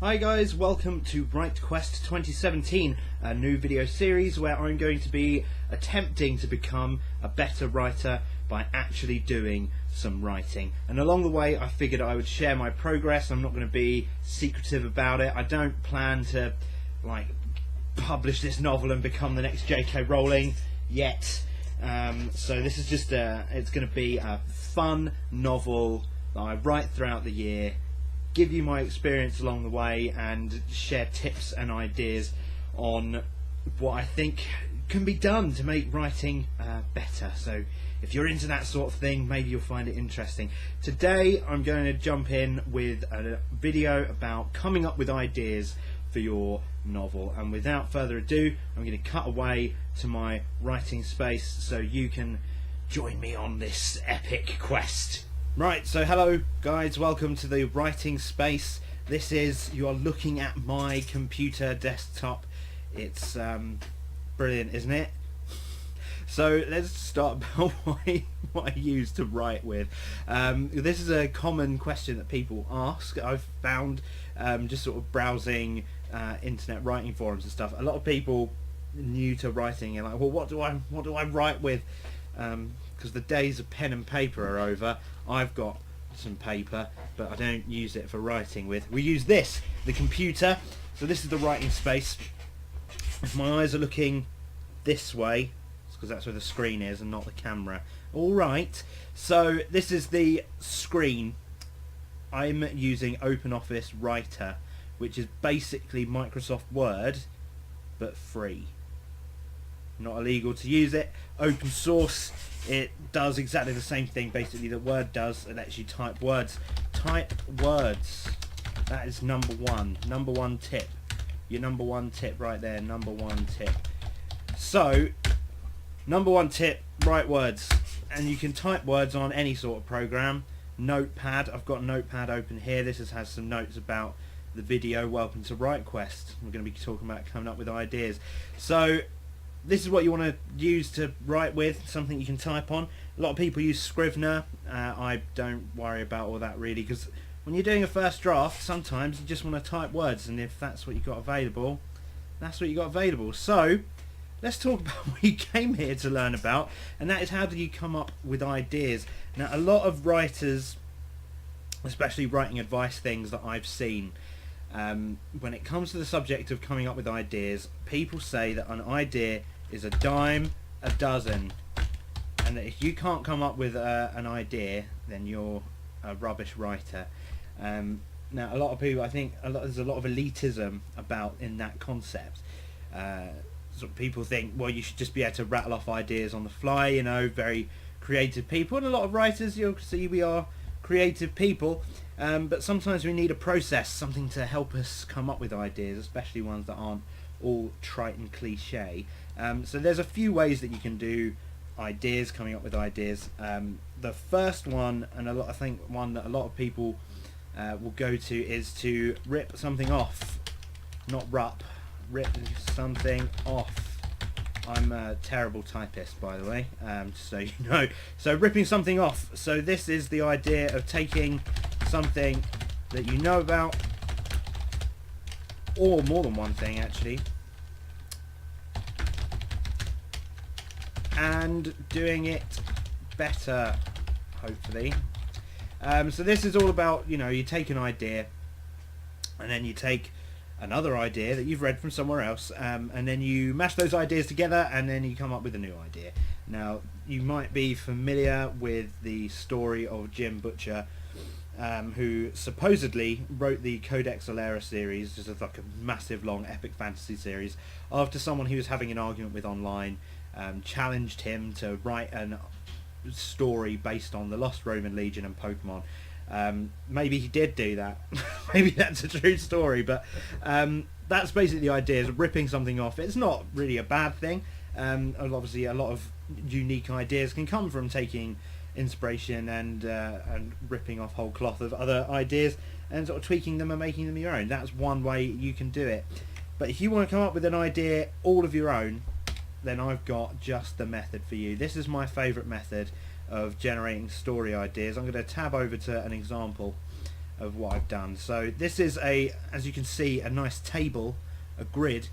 Hi guys, welcome to Write Quest 2017, a new video series where I'm going to be attempting to become a better writer by actually doing some writing. And along the way I figured I would share my progress. I'm not going to be secretive about it. I don't plan to publish this novel and become the next J.K. Rowling yet. So this is just it's going to be a fun novel that I write throughout the year, give you my experience along the way, and share tips and ideas on what I think can be done to make writing better. So if you're into that sort of thing, maybe you'll find it interesting. Today I'm going to jump in with a video about coming up with ideas for your novel, and without further ado I'm going to cut away to my writing space so you can join me on this epic quest. Right, so hello guys, welcome to the writing space. You are looking at my computer desktop. It's brilliant, isn't it? So let's start about what I use to write with. This is a common question that people ask. I've found just sort of browsing internet writing forums and stuff. A lot of people new to writing are like, well, what do I write with? Because the days of pen and paper are over. I've got some paper, but I don't use it for writing with. We use this, the computer. So this is the writing space. If my eyes are looking this way, it's because that's where the screen is and not the camera. Alright, so this is the screen. I'm using OpenOffice Writer, which is basically Microsoft Word, but free. Not illegal to use it, open source. It does exactly the same thing basically that Word does. It lets you type words. Type words. That is number one tip. Your number one tip right there, number one tip. So, number one tip, write words. And you can type words on any sort of program. Notepad, I've got Notepad open here. This has some notes about the video. Welcome to Write Quest. We're going to be talking about coming up with ideas. So, this is what you want to use to write with, something you can type on. A lot of people use Scrivener. I don't worry about all that really, because when you're doing a first draft, sometimes you just want to type words, and if that's what you got available, that's what you got available. So let's talk about what you came here to learn about, and that is how do you come up with ideas. Now, a lot of writers, especially writing advice things that I've seen, when it comes to the subject of coming up with ideas, people say that an idea is a dime a dozen, and that if you can't come up with an idea, then you're a rubbish writer. Now, a lot of people, I think there's a lot of elitism about in that concept. So people think, well, you should just be able to rattle off ideas on the fly, you know, very creative people. And a lot of writers, you'll see, we are creative people, but sometimes we need a process, something to help us come up with ideas, especially ones that aren't all trite and cliche. So there's a few ways that you can do ideas, coming up with ideas. The first one, and I think one that a lot of people will go to, is to rip something off. Not rip something off. I'm a terrible typist, by the way, so you know. So ripping something off. So this is the idea of taking something that you know about, or more than one thing actually, and doing it better, hopefully. So this is all about, you know, you take an idea, and then you take another idea that you've read from somewhere else, and then you mash those ideas together, and then you come up with a new idea. Now, you might be familiar with the story of Jim Butcher, who supposedly wrote the Codex Alera series, just like a massive long epic fantasy series, after someone he was having an argument with online challenged him to write a story based on the Lost Roman Legion and Pokemon. Maybe he did do that. Maybe that's a true story, but that's basically the idea, is ripping something off. It's not really a bad thing. Obviously a lot of unique ideas can come from taking inspiration and ripping off whole cloth of other ideas and sort of tweaking them and making them your own. That's one way you can do it. But if you want to come up with an idea all of your own, then I've got just the method for you. This is my favourite method of generating story ideas. I'm going to tab over to an example of what I've done. So this is as you can see, a nice table, a grid.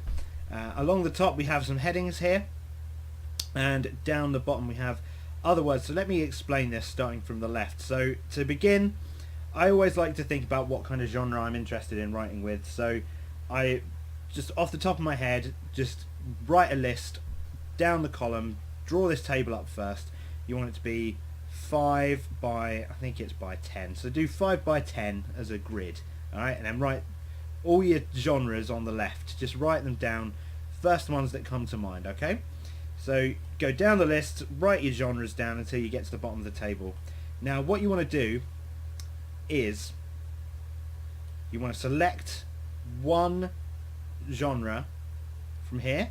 Along the top we have some headings here, and down the bottom we have other words. So let me explain this starting from the left. So to begin, I always like to think about what kind of genre I'm interested in writing with. So I just off the top of my head just write a list down the column, draw this table up first. You want it to be 5 by, I think it's by 10, so do 5 by 10 as a grid. Alright, and then write all your genres on the left, just write them down, first ones that come to mind. Okay, so go down the list, write your genres down until you get to the bottom of the table. Now what you want to do is you want to select one genre from here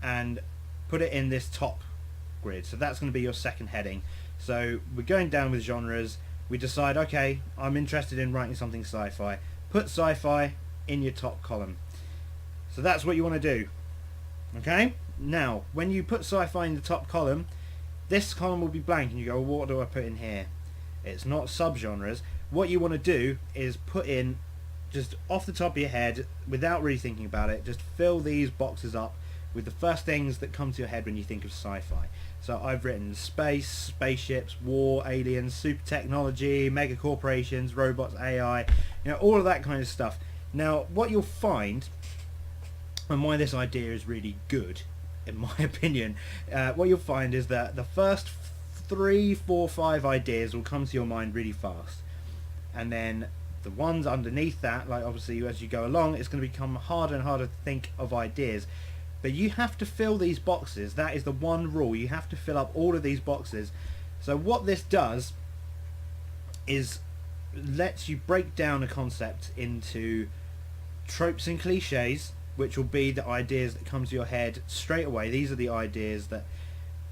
and put it in this top grid. So that's going to be your second heading. So we're going down with genres. We decide, okay, I'm interested in writing something sci-fi. Put sci-fi in your top column. So that's what you want to do. Okay, now when you put sci-fi in the top column, this column will be blank and you go, well, what do I put in here? It's not subgenres. What you want to do is put in, just off the top of your head, without really thinking about it, just fill these boxes up with the first things that come to your head when you think of sci-fi. So I've written space, spaceships, war, aliens, super technology, mega corporations, robots, AI, you know, all of that kind of stuff. Now what you'll find, and why this idea is really good in my opinion, what you'll find is that the first 3, 4, 5 ideas will come to your mind really fast, and then the ones underneath that, like obviously as you go along, it's going to become harder and harder to think of ideas. But you have to fill these boxes. That is the one rule. You have to fill up all of these boxes. So what this does is lets you break down a concept into tropes and cliches, which will be the ideas that come to your head straight away. These are the ideas that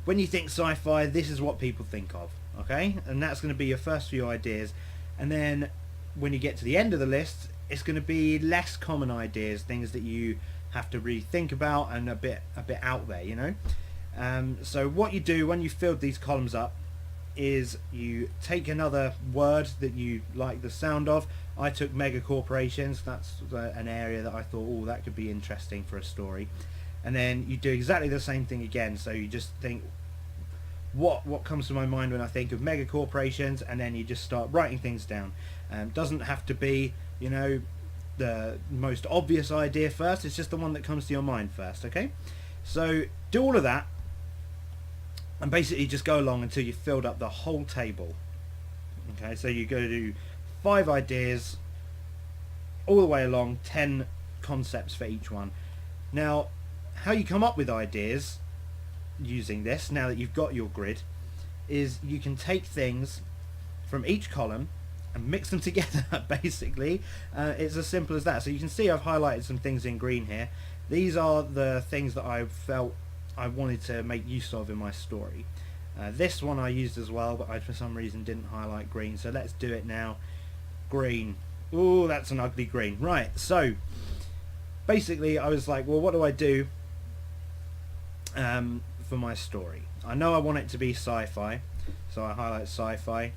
when you think sci-fi, this is what people think of. Okay, and that's going to be your first few ideas. And then when you get to the end of the list, it's going to be less common ideas, things that you have to really think about and a bit out there, you know. So what you do when you filled these columns up is you take another word that you like the sound of. I took mega corporations. That's an area that I thought, oh, that could be interesting for a story. And then you do exactly the same thing again. So you just think, what comes to my mind when I think of mega corporations, and then you just start writing things down. Doesn't have to be, you know, the most obvious idea first. It's just the one that comes to your mind first. Okay, so do all of that and basically just go along until you've filled up the whole table. Okay, so you go to do 5 ideas all the way along, 10 concepts for each one. Now how you come up with ideas using this, now that you've got your grid, is you can take things from each column and mix them together. Basically, it's as simple as that. So you can see I've highlighted some things in green here. These are the things that I felt I wanted to make use of in my story. This one I used as well, but I for some reason didn't highlight green, so let's do it now. Green. Ooh, that's an ugly green. Right, so basically I was like, well, what do I do for my story? I know I want it to be sci-fi, so I highlight sci-fi.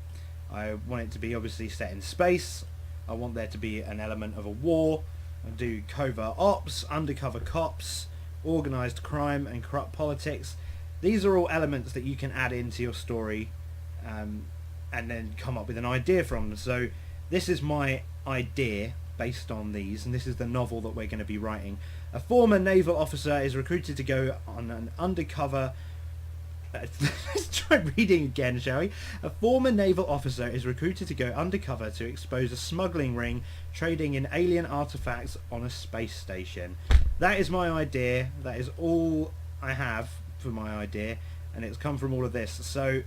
I want it to be obviously set in space. I want there to be an element of a war. I do covert ops, undercover cops, organised crime and corrupt politics. These are all elements that you can add into your story and then come up with an idea from them. So this is my idea based on these, and this is the novel that we're going to be writing. A former naval officer is recruited to go on an undercover let's try reading again, shall we? A former naval officer is recruited to go undercover to expose a smuggling ring trading in alien artifacts on a space station. That is my idea. That is all I have for my idea, and it's come from all of this. So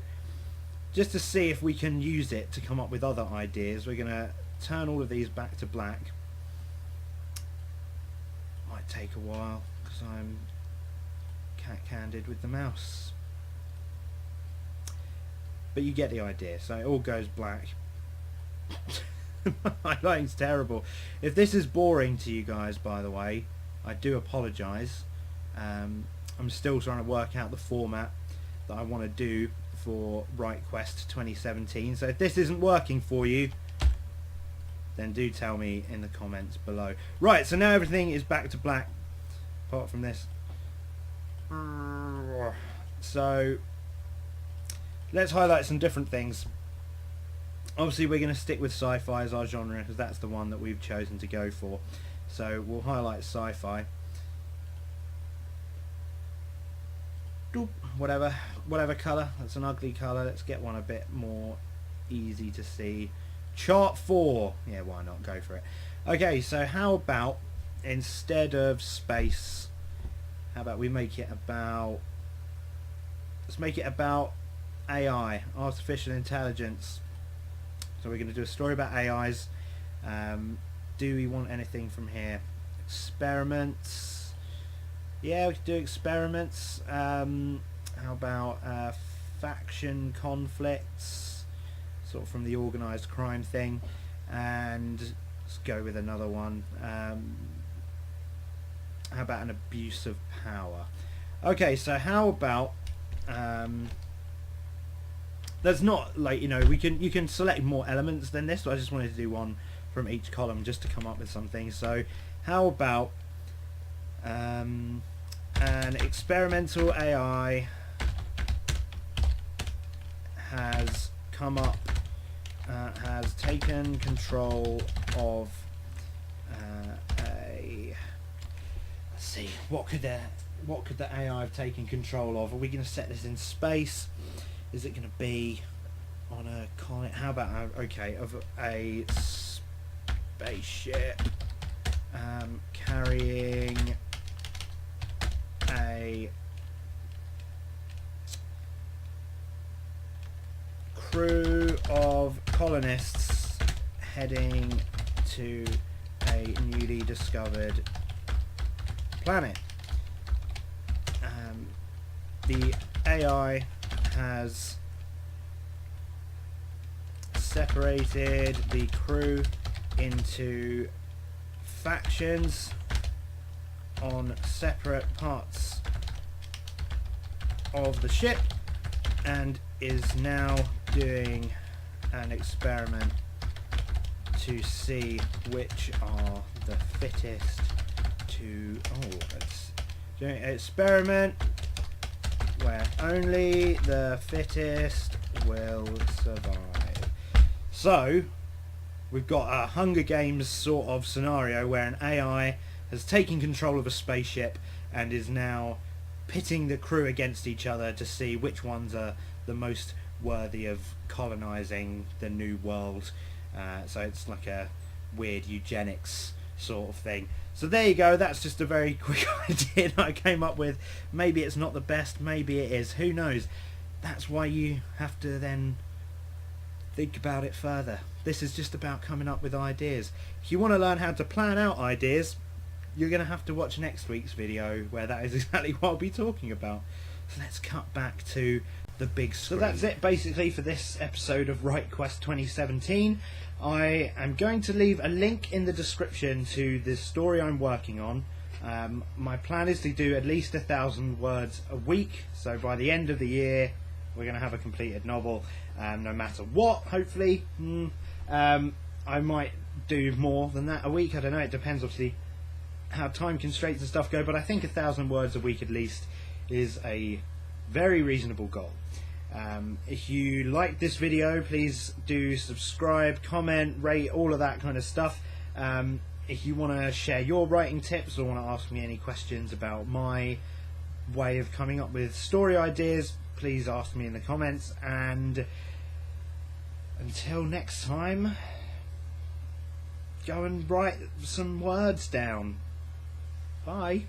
just to see if we can use it to come up with other ideas, we're going to turn all of these back to black. Might take a while because I'm cat-candid with the mouse. But you get the idea. So it all goes black. My lighting's terrible. If this is boring to you guys, by the way, I do apologise. I'm still trying to work out the format that I want to do for Write Quest 2017. So if this isn't working for you, then do tell me in the comments below. Right, so now everything is back to black, apart from this. So let's highlight some different things. Obviously we're going to stick with sci-fi as our genre, because that's the one that we've chosen to go for. So we'll highlight sci-fi. Whatever colour. That's an ugly colour. Let's get one a bit more easy to see. Chart 4. Yeah, why not? Go for it. Okay, so how about instead of space, how about we make it about, let's make it about AI, artificial intelligence. So we're going to do a story about AIs. Do we want anything from here? Experiments. Yeah, we could do experiments. How about faction conflicts, sort of from the organised crime thing. And let's go with another one. How about an abuse of power? Okay, so how about there's not, like, you know, you can select more elements than this, but I just wanted to do one from each column just to come up with something. So how about an experimental AI has come up, has taken control of let's see, what could the AI have taken control of? Are we going to set this in space? Is it going to be on a comet? How about okay, of a spaceship carrying a crew of colonists heading to a newly discovered planet. The AI has separated the crew into factions on separate parts of the ship and is now doing an experiment to see which are the fittest to... it's doing an experiment where only the fittest will survive. So we've got a Hunger Games sort of scenario where an AI has taken control of a spaceship and is now pitting the crew against each other to see which ones are the most worthy of colonizing the new world. So it's like a weird eugenics sort of thing. So there you go, that's just a very quick idea that I came up with. Maybe it's not the best, maybe it is, who knows. That's why you have to then think about it further. This is just about coming up with ideas. If you want to learn how to plan out ideas, you're going to have to watch next week's video where that is exactly what I'll be talking about. So let's cut back to the big screen. So that's it basically for this episode of Write Quest 2017. I am going to leave a link in the description to the story I'm working on. My plan is to do at least 1,000 words a week, so by the end of the year we're going to have a completed novel, no matter what, hopefully. I might do more than that a week, I don't know, it depends obviously how time constraints and stuff go, but I think 1,000 words a week at least is a very reasonable goal. If you like this video, please do subscribe, comment, rate, all of that kind of stuff. If you want to share your writing tips or want to ask me any questions about my way of coming up with story ideas, please ask me in the comments. And until next time, go and write some words down. Bye.